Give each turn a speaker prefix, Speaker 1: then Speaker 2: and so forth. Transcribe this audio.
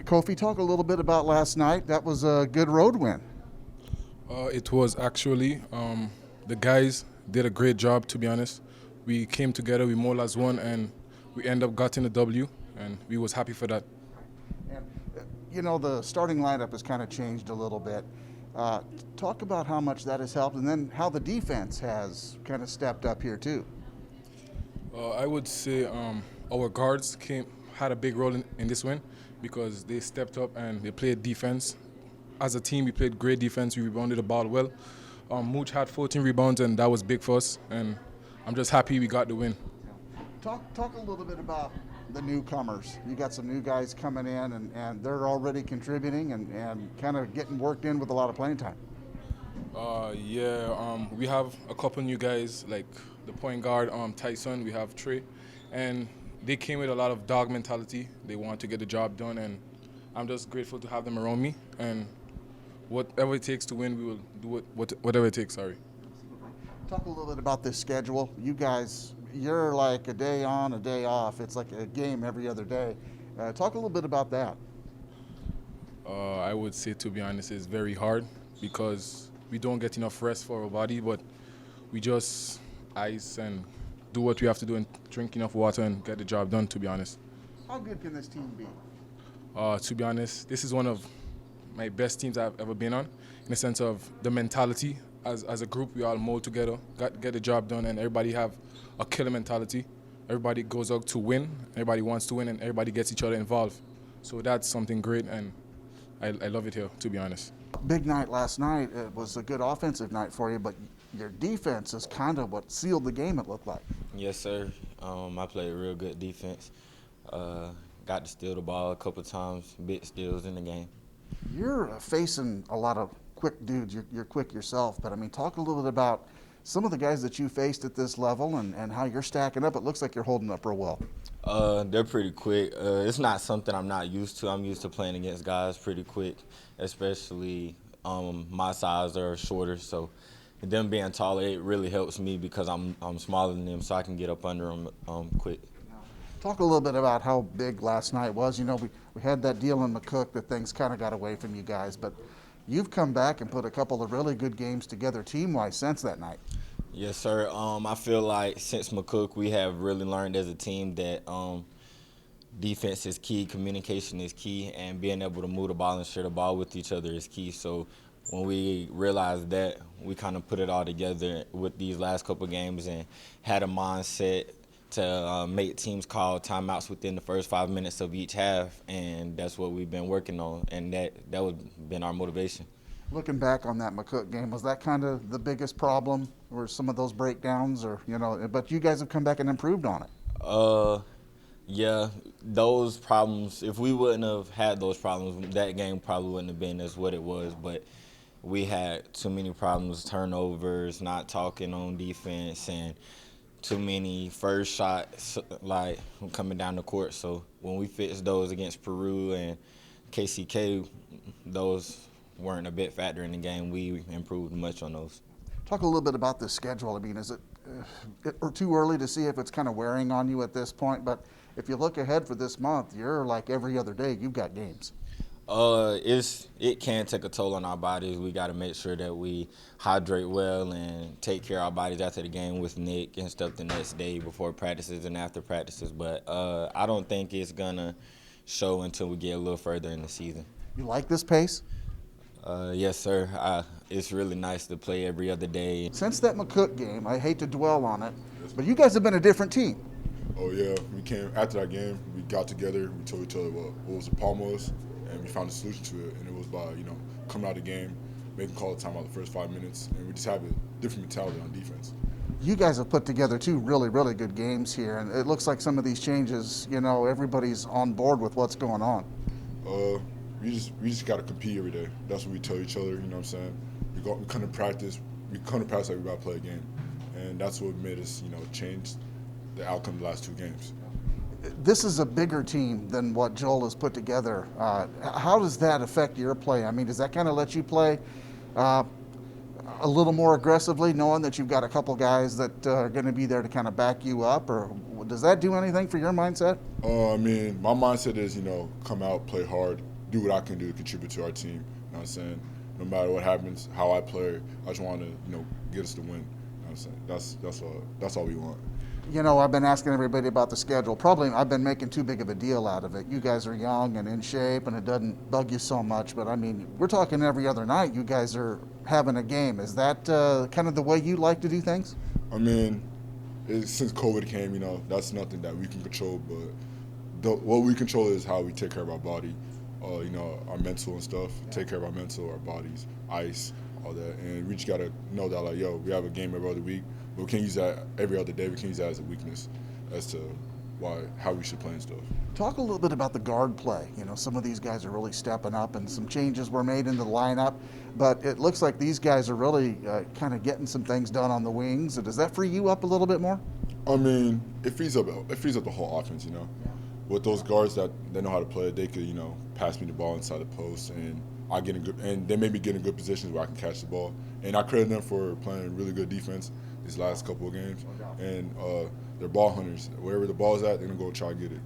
Speaker 1: Kofi, talk a little bit about last night. That was a good road win.
Speaker 2: It was actually. The guys did a great job, to be honest. We came together, we more or less won, and we end up getting a W, and we was happy for that.
Speaker 1: And, the starting lineup has kind of changed a little bit. Talk about how much that has helped, and then how the defense has kind of stepped up here too.
Speaker 2: I would say our guards had a big role in this win because they stepped up and they played defense. As a team, we played great defense. We rebounded the ball well. Mooch had 14 rebounds, and that was big for us. And I'm just happy we got the win.
Speaker 1: Talk a little bit about the newcomers. You got some new guys coming in, and they're already contributing and kind of getting worked in with a lot of playing time.
Speaker 2: We have a couple new guys like the point guard, Tyson. We have Trey, and they came with a lot of dog mentality. They want to get the job done, and I'm just grateful to have them around me. And whatever it takes to win, we will do it. Whatever it takes. Sorry.
Speaker 1: Talk a little bit about this schedule. You guys, you're like a day on, a day off. It's like a game every other day. Talk a little bit about that.
Speaker 2: I would say, to be honest, it's very hard because we don't get enough rest for our body, but we just ice and do what we have to do and drink enough water and get the job done, to be honest.
Speaker 1: How good can this team be?
Speaker 2: To be honest, this is one of my best teams I've ever been on in the sense of the mentality. As a group, we all mold together, get the job done, and everybody have a killer mentality. Everybody goes out to win, everybody wants to win, and everybody gets each other involved. So that's something great, and I love it here, to be honest.
Speaker 1: Big night last night. It was a good offensive night for you, but your defense is kind of what sealed the game, it looked like.
Speaker 3: Yes, sir. I played real good defense. Got to steal the ball a couple times, big steals in the game.
Speaker 1: You're facing a lot of quick dudes. You're quick yourself, but talk a little bit about some of the guys that you faced at this level and how you're stacking up. It looks like you're holding up real well.
Speaker 3: They're pretty quick. It's not something I'm not used to. I'm used to playing against guys pretty quick, especially my size or shorter. So them being taller, it really helps me because I'm smaller than them, so I can get up under them quick.
Speaker 1: Talk a little bit about how big last night was. We had that deal in McCook that things kind of got away from you guys, but you've come back and put a couple of really good games together team-wise since that night.
Speaker 3: Yes, sir. I feel like since McCook, we have really learned as a team that defense is key, communication is key, and being able to move the ball and share the ball with each other is key. So when we realized that, we kind of put it all together with these last couple of games and had a mindset to make teams call timeouts within the first 5 minutes of each half, and that's what we've been working on, and that was been our motivation.
Speaker 1: Looking back on that McCook game, was that kind of the biggest problem, or some of those breakdowns, or but you guys have come back and improved on it?
Speaker 3: Yeah, those problems, if we wouldn't have had those problems, that game probably wouldn't have been as what it was, but we had too many problems, turnovers, not talking on defense, and too many first shots like coming down the court. So when we fixed those against Peru and KCK, those weren't a big factor in the game. We improved much on those.
Speaker 1: Talk a little bit about the schedule. Is it too early to see if it's kind of wearing on you at this point? But if you look ahead for this month, you're like every other day you've got games.
Speaker 3: It can take a toll on our bodies. We got to make sure that we hydrate well and take care of our bodies after the game with Nick and stuff the next day before practices and after practices. But I don't think it's gonna show until we get a little further in the season.
Speaker 1: You like this pace?
Speaker 3: Yes, sir. It's really nice to play every other day.
Speaker 1: Since that McCook game, I hate to dwell on it, but you guys have been a different team.
Speaker 4: Oh yeah, we came after that game. We got together. We told each other what was the problem was, and we found a solution to it. And it was by coming out of the game, making call the timeout the first 5 minutes, and we just have a different mentality on defense.
Speaker 1: You guys have put together two really, really good games here, and it looks like some of these changes, everybody's on board with what's going on.
Speaker 4: We just got to compete every day. That's what we tell each other. You know what I'm saying? We come to practice. We come to practice like we got to play a game, and that's what made us change the outcome of the last two games.
Speaker 1: This is a bigger team than what Joel has put together. How does that affect your play? Does that kind of let you play a little more aggressively, knowing that you've got a couple guys that are going to be there to kind of back you up, or does that do anything for your mindset?
Speaker 4: My mindset is, come out, play hard, do what I can do to contribute to our team. You know what I'm saying? No matter what happens, how I play, I just want to, get us the win. You know what I'm saying? That's all we want.
Speaker 1: You know, I've been asking everybody about the schedule. Probably I've been making too big of a deal out of it. You guys are young and in shape, and it doesn't bug you so much. But I mean, we're talking every other night. You guys are having a game. Is that kind of the way you like to do things?
Speaker 4: I mean, since COVID came, that's nothing that we can control. But what we control is how we take care of our body, our mental and stuff. Take care of our mental, our bodies, ice, all that. And we just gotta know that, like, we have a game every other week. But we can't use that every other day. We can't use that as a weakness as to how we should play and stuff.
Speaker 1: Talk a little bit about the guard play. You know, some of these guys are really stepping up, and some changes were made in the lineup. But it looks like these guys are really kind of getting some things done on the wings. Does that free you up a little bit more?
Speaker 4: I mean, it frees up the whole offense. With those guards that they know how to play, they could pass me the ball inside the post, and they may be getting good positions where I can catch the ball. And I credit them for playing really good defense these last couple of games. And they're ball hunters. Wherever the ball's at, they're gonna go try to get it.